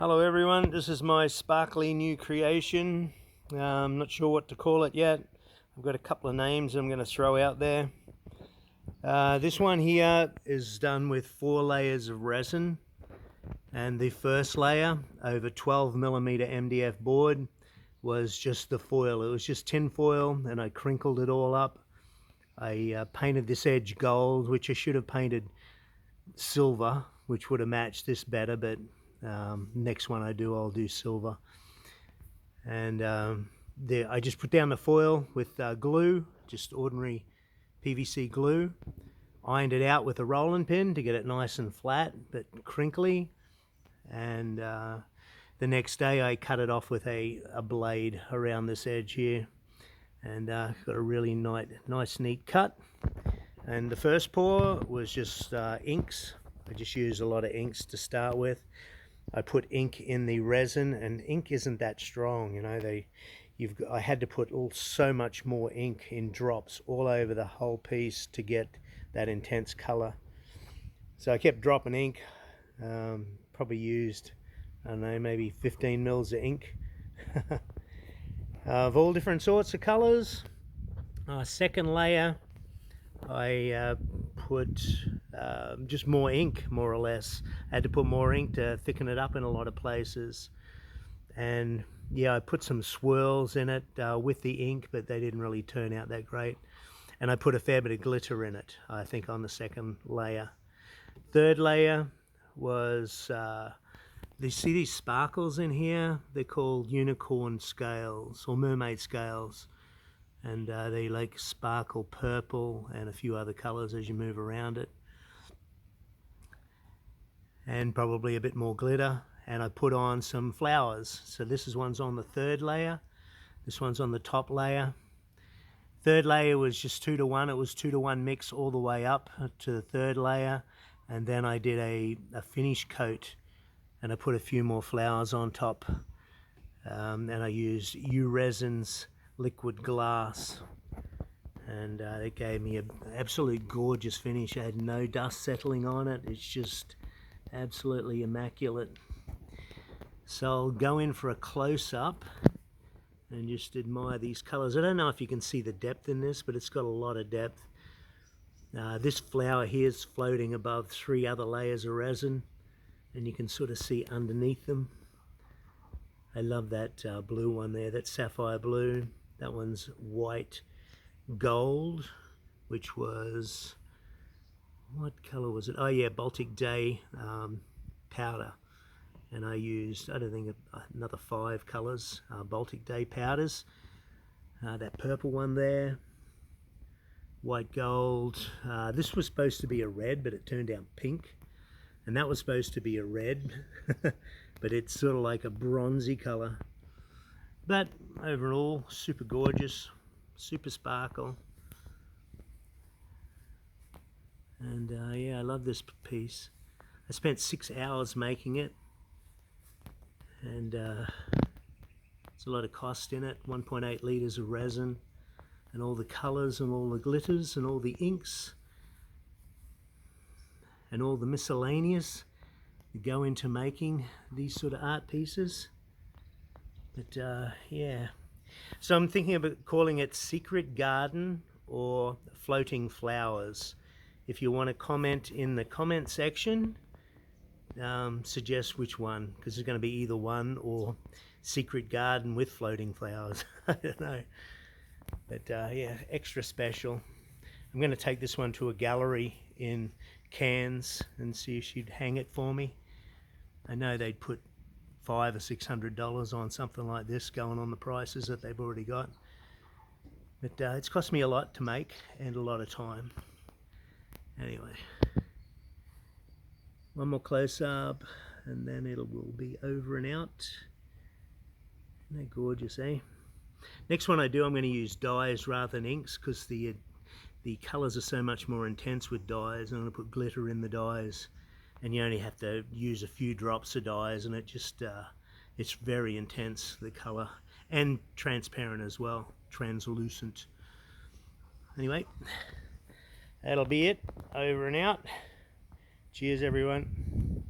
Hello everyone, this is my sparkly new creation. I'm not sure what to call it yet. I've got a couple of names I'm going to throw out there. This one here is done with 4 layers of resin, and the first layer over 12mm MDF board was just the foil. It was just tin foil, and I crinkled it all up. I painted this edge gold, which I should have painted silver, which would have matched this better, but next one I'll do silver. And I just put down the foil with glue, just ordinary PVC glue, ironed it out with a rolling pin to get it nice and flat but crinkly, and the next day I cut it off with a blade around this edge here, and got a really nice neat cut. And the first pour was just inks. I just used a lot of inks to start with. I put ink in the resin, and ink isn't that strong, you know. I had to put so much more ink in drops all over the whole piece to get that intense color. So I kept dropping ink. Probably used, I don't know, maybe 15 mils of ink of all different sorts of colors. Second layer, I put just more ink, more or less. I had to put more ink to thicken it up in a lot of places. And yeah, I put some swirls in it with the ink, but they didn't really turn out that great. And I put a fair bit of glitter in it, I think, on the second layer. Third layer was, you see these sparkles in here? They're called unicorn scales or mermaid scales. And they like sparkle purple and a few other colors as you move around it, and probably a bit more glitter. And I put on some flowers. So this one's on the third layer, this one's on the top layer. Third layer was just 2 to 1. It was 2 to 1 mix all the way up to the third layer, and then I did a finish coat, and I put a few more flowers on top, and I used uresin's liquid glass, and it gave me an absolute gorgeous finish. I had no dust settling on it. It's just absolutely immaculate. So I'll go in for a close-up and just admire these colors. I don't know if you can see the depth in this, but it's got a lot of depth. This flower here is floating above 3 other layers of resin, and you can sort of see underneath them. I love that blue one there, that sapphire blue. That one's white gold, which was, what color was it? Oh yeah, Baltic Day powder. And I used, I don't think, another 5 colors, Baltic Day powders. That purple one there, white gold. This was supposed to be a red, but it turned out pink. And that was supposed to be a red, but it's sort of like a bronzy color. But overall, super gorgeous, super sparkle. And yeah, I love this piece. I spent 6 hours making it, and it's a lot of cost in it. 1.8 liters of resin, and all the colors and all the glitters and all the inks and all the miscellaneous that go into making these sort of art pieces. But yeah, so I'm thinking about calling it Secret Garden or Floating Flowers. If you want to comment in the comment section, suggest which one, because it's going to be either one or Secret Garden with floating flowers. I don't know, but yeah, extra special. I'm going to take this one to a gallery in Cairns and see if she'd hang it for me. I know they'd put $500 or $600 on something like this, going on the prices that they've already got. But it's cost me a lot to make and a lot of time. Anyway, one more close-up and then it will be over and out. Isn't that gorgeous, eh? Next one I do, I'm going to use dyes rather than inks, because the colors are so much more intense with dyes. I'm going to put glitter in the dyes, and you only have to use a few drops of dyes, and it just it's very intense, the color, and transparent as well, translucent. Anyway, that'll be it. Over and out. Cheers everyone.